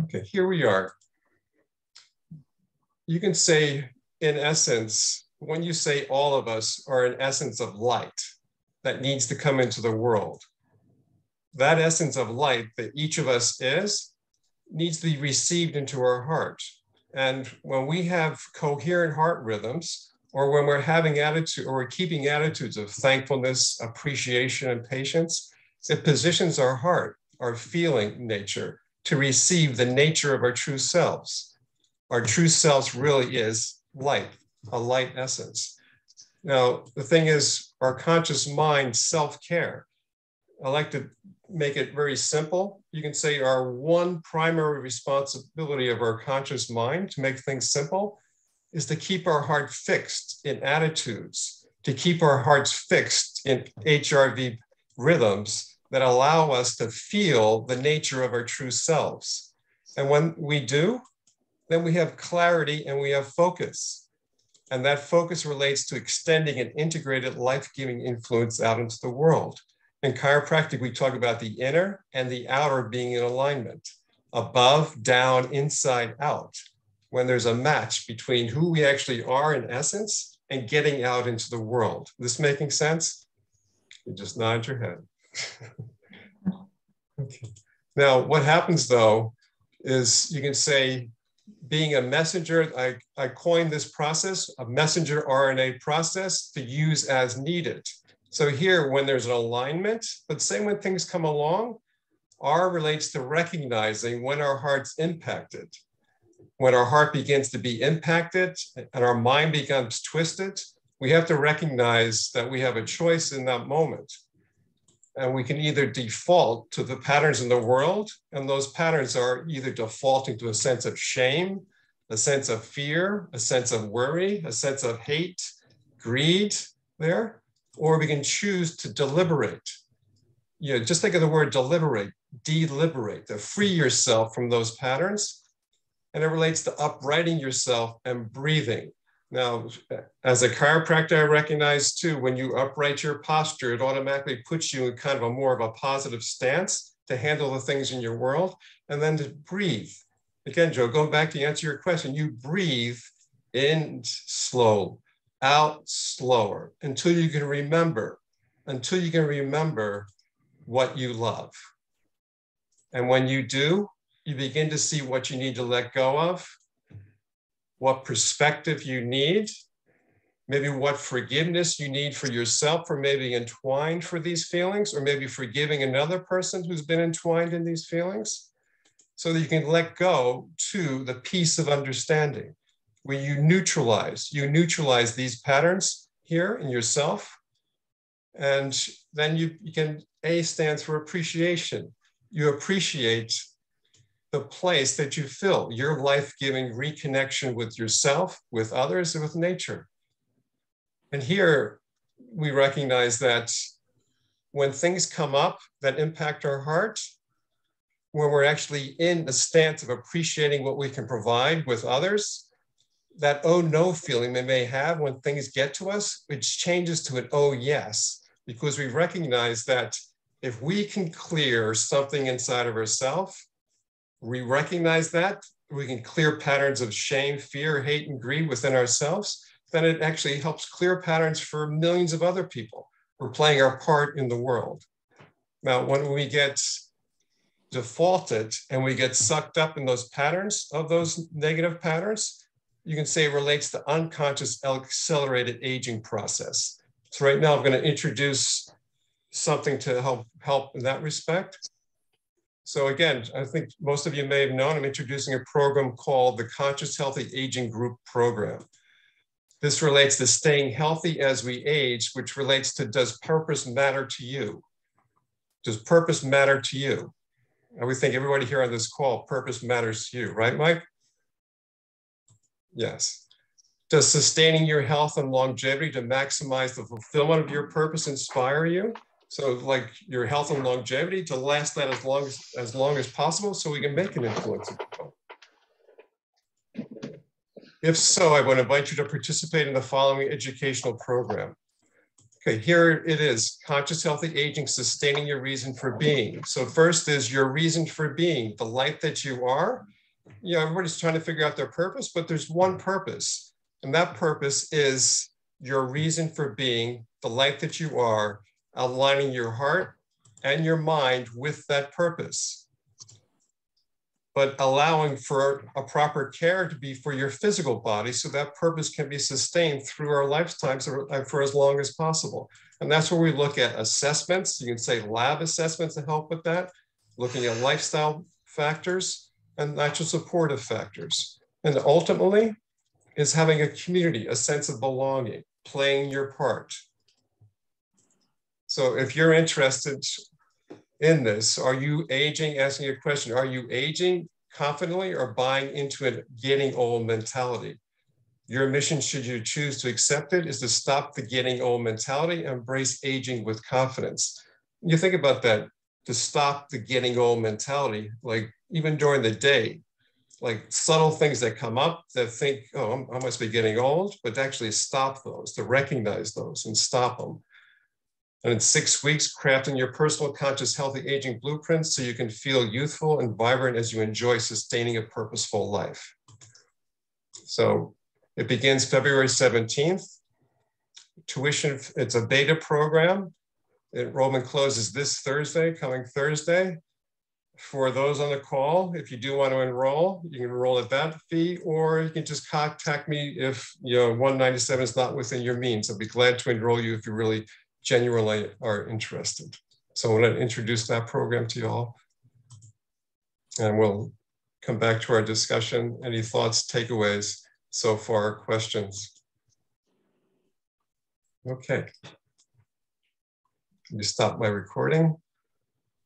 Okay, here we are. You can say, in essence, when you say all of us are an essence of light that needs to come into the world, that essence of light that each of us is needs to be received into our heart. And when we have coherent heart rhythms, or when we're having attitude, or we're keeping attitudes of thankfulness, appreciation, and patience, it positions our heart, our feeling nature, to receive the nature of our true selves. Our true selves really is light, a light essence. Now, the thing is, our conscious mind, self-care, I like to make it very simple. You can say our one primary responsibility of our conscious mind to make things simple is to keep our heart fixed in attitudes, to keep our hearts fixed in HRV rhythms that allow us to feel the nature of our true selves. And when we do, then we have clarity and we have focus. And that focus relates to extending an integrated life-giving influence out into the world. In chiropractic, we talk about the inner and the outer being in alignment, above, down, inside, out, when there's a match between who we actually are in essence and getting out into the world. This making sense? You just nod your head. Okay. Now, what happens though is you can say, being a messenger, I coined this process, a messenger RNA process to use as needed. So here, when there's an alignment, but say when things come along, R relates to recognizing when our heart's impacted. When our heart begins to be impacted and our mind becomes twisted, we have to recognize that we have a choice in that moment. And we can either default to the patterns in the world, and those patterns are either defaulting to a sense of shame, a sense of fear, a sense of worry, a sense of hate, greed there, or we can choose to deliberate. You know, just think of the word deliberate, deliberate, to free yourself from those patterns. And it relates to uprighting yourself and breathing. Now, as a chiropractor, I recognize too, when you upright your posture, it automatically puts you in kind of a more of a positive stance to handle the things in your world, and then to breathe. Again, Joe, going back to answer your question, you breathe in slow, out slower, until you can remember what you love. And when you do, you begin to see what you need to let go of, what perspective you need, maybe what forgiveness you need for yourself for maybe entwined for these feelings, or maybe forgiving another person who's been entwined in these feelings, so that you can let go to the peace of understanding, where you neutralize these patterns here in yourself. And then you can, A stands for appreciation. You appreciate the place that you fill, your life-giving reconnection with yourself, with others, and with nature. And here we recognize that when things come up that impact our heart, when we're actually in a stance of appreciating what we can provide with others, that oh no feeling they may have when things get to us, which changes to an oh yes, because we recognize that if we can clear something inside of ourselves, we recognize that, we can clear patterns of shame, fear, hate, and greed within ourselves, then it actually helps clear patterns for millions of other people. We're playing our part in the world. Now, when we get defaulted and we get sucked up in those patterns of those negative patterns, you can say it relates to unconscious accelerated aging process. So right now I'm going to introduce something to help in that respect. So again, I think most of you may have known, I'm introducing a program called the Conscious Healthy Aging Group Program. This relates to staying healthy as we age, which relates to, does purpose matter to you? Does purpose matter to you? I would think everybody here on this call, purpose matters to you, right, Mike? Yes. Does sustaining your health and longevity to maximize the fulfillment of your purpose inspire you? So like your health and longevity to last that as long as possible so we can make an influence. If so, I want to invite you to participate in the following educational program. Okay, here it is, conscious healthy aging, sustaining your reason for being. So first is your reason for being, the light that you are. You know, everybody's trying to figure out their purpose, but there's one purpose. And that purpose is your reason for being, the light that you are, aligning your heart and your mind with that purpose, but allowing for a proper care to be for your physical body so that purpose can be sustained through our lifetimes for as long as possible. And that's where we look at assessments. You can say lab assessments to help with that, looking at lifestyle factors and natural supportive factors. And ultimately is having a community, a sense of belonging, playing your part. So if you're interested in this, are you aging, asking a question, are you aging confidently or buying into a getting old mentality? Your mission, should you choose to accept it, is to stop the getting old mentality and embrace aging with confidence. You think about that, to stop the getting old mentality, like even during the day, like subtle things that come up that think, oh, I must be getting old, but to actually stop those, to recognize those and stop them. And in 6 weeks, crafting your personal conscious healthy aging blueprint so you can feel youthful and vibrant as you enjoy sustaining a purposeful life. So it begins February 17th. Tuition, it's a beta program. Enrollment closes this Thursday, coming Thursday. For those on the call, if you do want to enroll, you can enroll at that fee, or you can just contact me if $197 is not within your means. I'd be glad to enroll you if you really genuinely are interested. So I want to introduce that program to you all. And we'll come back to our discussion. Any thoughts, takeaways so far, questions? Okay. Let me stop my recording.